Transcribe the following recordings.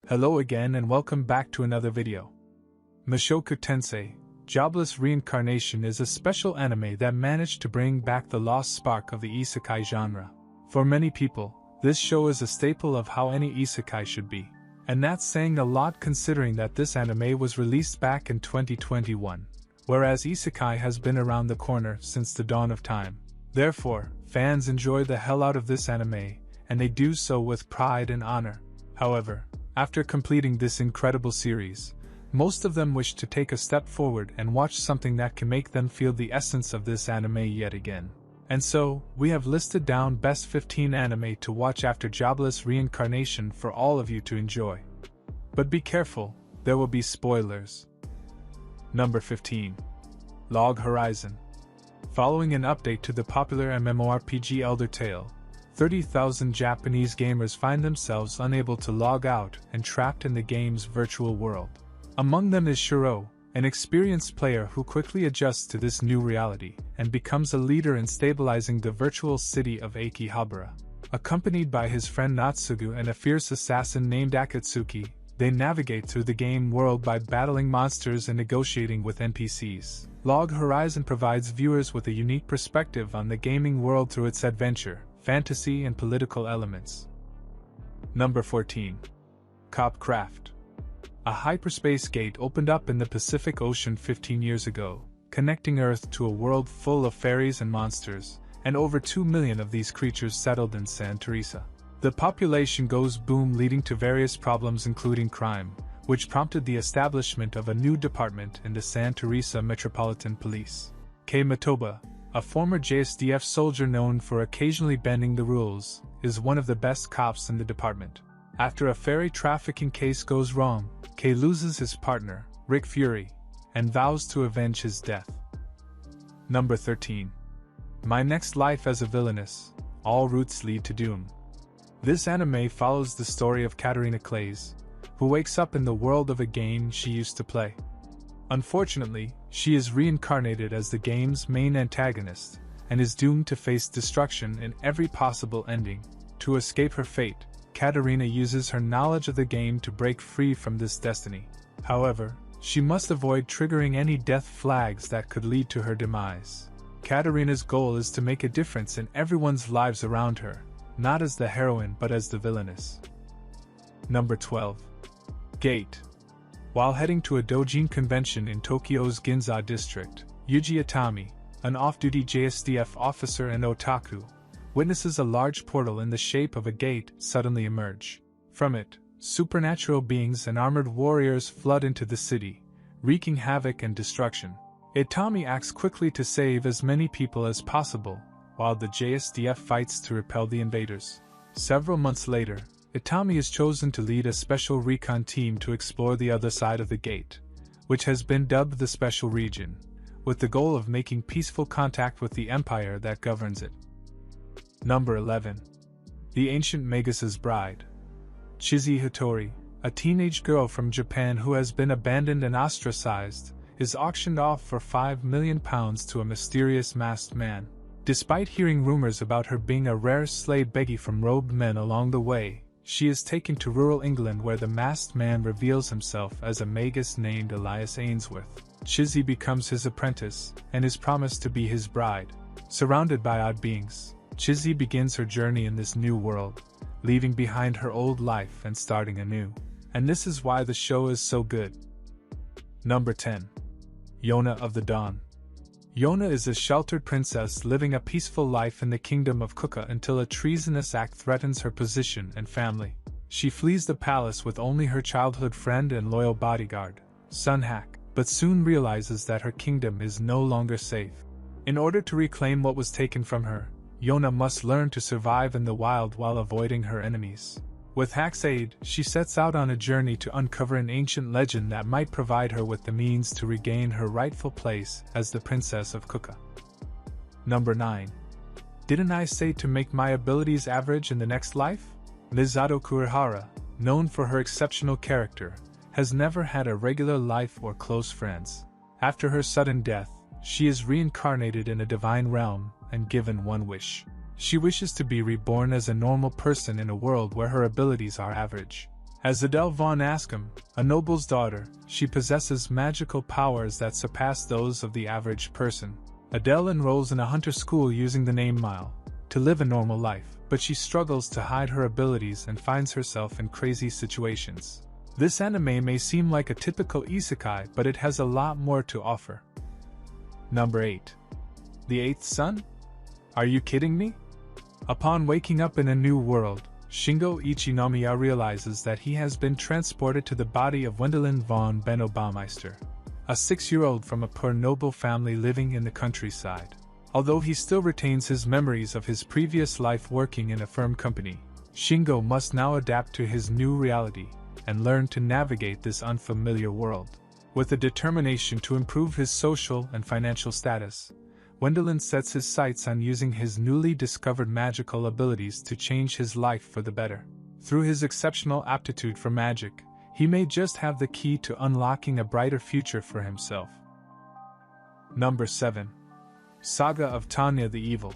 Hello again and welcome back to another video. Mushoku Tensei, Jobless Reincarnation is a special anime that managed to bring back the lost spark of the isekai genre. For many people, this show is a staple of how any isekai should be. And that's saying a lot considering that this anime was released back in 2021, whereas isekai has been around the corner since the dawn of time. Therefore, fans enjoy the hell out of this anime, and they do so with pride and honor. However, after completing this incredible series, most of them wish to take a step forward and watch something that can make them feel the essence of this anime yet again. And so, we have listed down best 15 anime to watch after Jobless Reincarnation for all of you to enjoy. But be careful, there will be spoilers. Number 15. Log Horizon. Following an update to the popular MMORPG Elder Tale, 30,000 Japanese gamers find themselves unable to log out and trapped in the game's virtual world. Among them is Shiro, an experienced player who quickly adjusts to this new reality and becomes a leader in stabilizing the virtual city of Akihabara. Accompanied by his friend Natsugu and a fierce assassin named Akatsuki, they navigate through the game world by battling monsters and negotiating with NPCs. Log Horizon provides viewers with a unique perspective on the gaming world through its adventure, fantasy and political elements. Number 14. Copcraft. A hyperspace gate opened up in the Pacific Ocean 15 years ago, connecting Earth to a world full of fairies and monsters, and over 2 million of these creatures settled in Santa Teresa. The population goes boom, leading to various problems including crime, which prompted the establishment of a new department in the Santa Teresa Metropolitan Police. Kei Matoba, a former JSDF soldier known for occasionally bending the rules, is one of the best cops in the department. After a fairy trafficking case goes wrong, Kei loses his partner, Rick Fury, and vows to avenge his death. Number 13. My Next Life as a Villainess, All Routes Lead to Doom. This anime follows the story of Katarina Clays, who wakes up in the world of a game she used to play. Unfortunately, she is reincarnated as the game's main antagonist, and is doomed to face destruction in every possible ending. To escape her fate, Katarina uses her knowledge of the game to break free from this destiny. However, she must avoid triggering any death flags that could lead to her demise. Katarina's goal is to make a difference in everyone's lives around her, not as the heroine but as the villainess. Number 12. Gate. While heading to a doujin convention in Tokyo's Ginza district, Yuji Itami, an off-duty JSDF officer and otaku, witnesses a large portal in the shape of a gate suddenly emerge. From it, supernatural beings and armored warriors flood into the city, wreaking havoc and destruction. Itami acts quickly to save as many people as possible, while the JSDF fights to repel the invaders. Several months later, Itami is chosen to lead a special recon team to explore the other side of the gate, which has been dubbed the Special Region, with the goal of making peaceful contact with the empire that governs it. Number 11. The Ancient Magus' Bride. Chizi Hitori, a teenage girl from Japan who has been abandoned and ostracized, is auctioned off for £5 million to a mysterious masked man. Despite hearing rumors about her being a rare slay beggy from robed men along the way, she is taken to rural England where the masked man reveals himself as a magus named Elias Ainsworth. Chizi becomes his apprentice, and is promised to be his bride. Surrounded by odd beings, Chizi begins her journey in this new world, leaving behind her old life and starting anew. And this is why the show is so good. Number 10. Yona of the Dawn. Yona is a sheltered princess living a peaceful life in the kingdom of Kuka until a treasonous act threatens her position and family. She flees the palace with only her childhood friend and loyal bodyguard, Sunhack, but soon realizes that her kingdom is no longer safe. In order to reclaim what was taken from her, Yona must learn to survive in the wild while avoiding her enemies. With Hack's aid, she sets out on a journey to uncover an ancient legend that might provide her with the means to regain her rightful place as the Princess of Kuka. Number 9. Didn't I say to make my abilities average in the next life? Misato Kurihara, known for her exceptional character, has never had a regular life or close friends. After her sudden death, she is reincarnated in a divine realm and given one wish. She wishes to be reborn as a normal person in a world where her abilities are average. As Adele von Askham, a noble's daughter, she possesses magical powers that surpass those of the average person. Adele enrolls in a hunter school using the name Mile to live a normal life, but she struggles to hide her abilities and finds herself in crazy situations. This anime may seem like a typical isekai, but it has a lot more to offer. Number 8. The Eighth Son? Are you kidding me? Upon waking up in a new world, Shingo Ichinomiya realizes that he has been transported to the body of Wendelin von Benno Baumeister, a 6-year-old from a poor noble family living in the countryside. Although he still retains his memories of his previous life working in a firm company, Shingo must now adapt to his new reality and learn to navigate this unfamiliar world. With a determination to improve his social and financial status, Wendelin sets his sights on using his newly discovered magical abilities to change his life for the better. Through his exceptional aptitude for magic, he may just have the key to unlocking a brighter future for himself. Number 7. Saga of Tanya the Evil.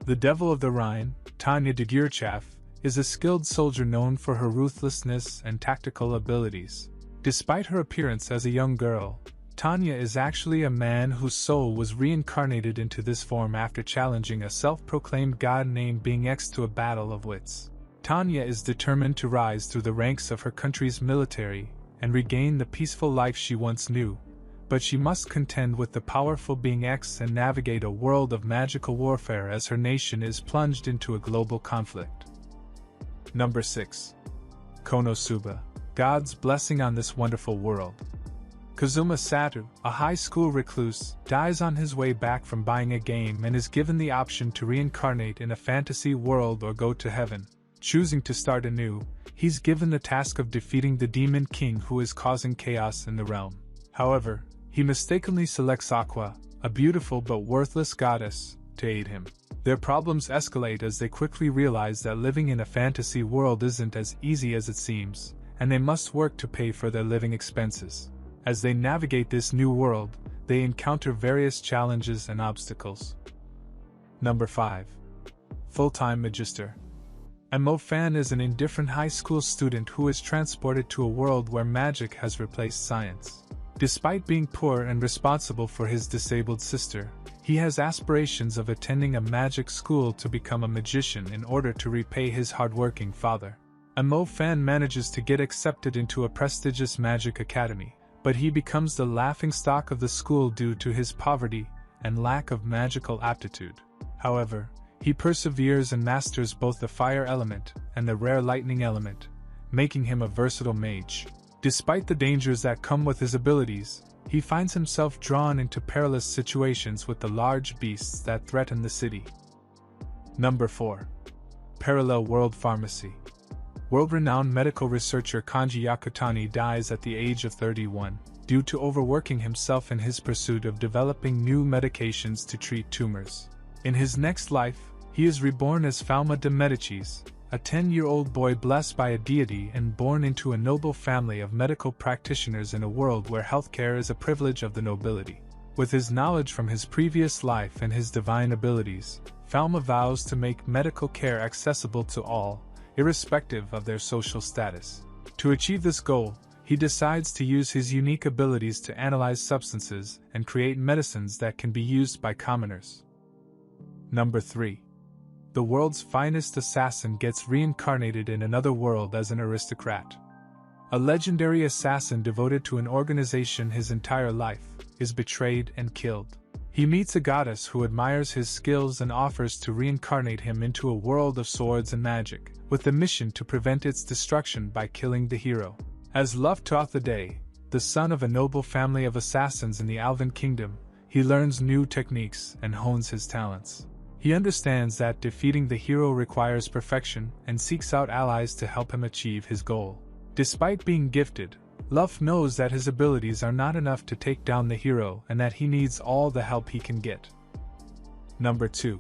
The Devil of the Rhine, Tanya de Gierchaff, is a skilled soldier known for her ruthlessness and tactical abilities. Despite her appearance as a young girl, Tanya is actually a man whose soul was reincarnated into this form after challenging a self-proclaimed god named Being X to a battle of wits. Tanya is determined to rise through the ranks of her country's military and regain the peaceful life she once knew, but she must contend with the powerful Being X and navigate a world of magical warfare as her nation is plunged into a global conflict. Number 6. Konosuba, God's Blessing on This Wonderful World. Kazuma Satu, a high school recluse, dies on his way back from buying a game and is given the option to reincarnate in a fantasy world or go to heaven. Choosing to start anew, he's given the task of defeating the Demon King who is causing chaos in the realm. However, he mistakenly selects Aqua, a beautiful but worthless goddess, to aid him. Their problems escalate as they quickly realize that living in a fantasy world isn't as easy as it seems, and they must work to pay for their living expenses. As they navigate this new world, they encounter various challenges and obstacles. Number 5. Full-time Magister. Mo Fan is an indifferent high school student who is transported to a world where magic has replaced science. Despite being poor and responsible for his disabled sister, he has aspirations of attending a magic school to become a magician in order to repay his hardworking father. Mo Fan manages to get accepted into a prestigious magic academy, but he becomes the laughingstock of the school due to his poverty and lack of magical aptitude. However, he perseveres and masters both the fire element and the rare lightning element, making him a versatile mage. Despite the dangers that come with his abilities, he finds himself drawn into perilous situations with the large beasts that threaten the city. Number 4. Parallel World Pharmacy. World-renowned medical researcher Kanji Yakutani dies at the age of 31, due to overworking himself in his pursuit of developing new medications to treat tumors. In his next life, he is reborn as Falma de Medicis, a 10-year-old boy blessed by a deity and born into a noble family of medical practitioners in a world where healthcare is a privilege of the nobility. With his knowledge from his previous life and his divine abilities, Falma vows to make medical care accessible to all, irrespective of their social status. To achieve this goal, he decides to use his unique abilities to analyze substances and create medicines that can be used by commoners. Number 3. The world's finest assassin gets reincarnated in another world as an aristocrat. A legendary assassin devoted to an organization his entire life is betrayed and killed. He meets a goddess who admires his skills and offers to reincarnate him into a world of swords and magic, with the mission to prevent its destruction by killing the hero. As Luft Toth the Day, the son of a noble family of assassins in the Alvin Kingdom, he learns new techniques and hones his talents. He understands that defeating the hero requires perfection and seeks out allies to help him achieve his goal. Despite being gifted, Luft knows that his abilities are not enough to take down the hero and that he needs all the help he can get. Number 2.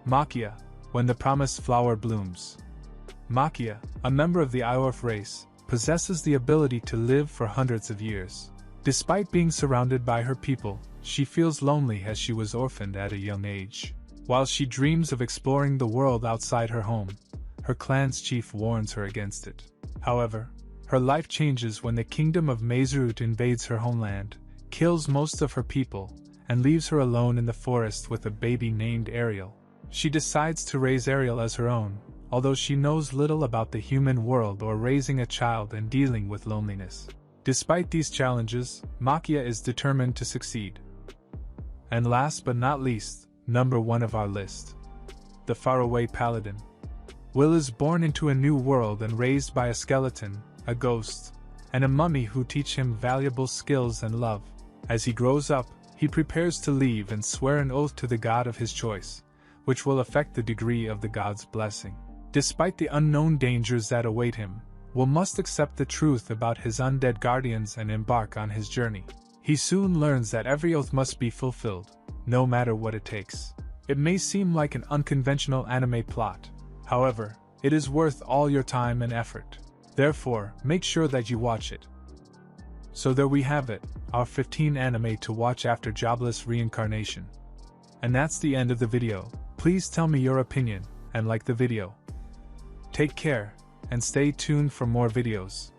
Makia, When the Promised Flower Blooms. Makia, a member of the Iorf race, possesses the ability to live for hundreds of years. Despite being surrounded by her people, she feels lonely as she was orphaned at a young age. While she dreams of exploring the world outside her home, her clan's chief warns her against it. However, Her life changes when the kingdom of Mazerut invades her homeland, kills most of her people, and leaves her alone in the forest with a baby named Ariel. She decides to raise Ariel as her own, although she knows little about the human world or raising a child and dealing with loneliness. Despite these challenges, Makia is determined to succeed. And last but not least, number 1 of our list. The Faraway Paladin. Will is born into a new world and raised by a skeleton, a ghost, and a mummy who teach him valuable skills and love. As he grows up, he prepares to leave and swear an oath to the god of his choice, which will affect the degree of the god's blessing. Despite the unknown dangers that await him, Will must accept the truth about his undead guardians and embark on his journey. He soon learns that every oath must be fulfilled, no matter what it takes. It may seem like an unconventional anime plot, however, it is worth all your time and effort. Therefore, make sure that you watch it. So there we have it, our 15 anime to watch after Jobless Reincarnation. And that's the end of the video. Please tell me your opinion, and like the video. Take care, and stay tuned for more videos.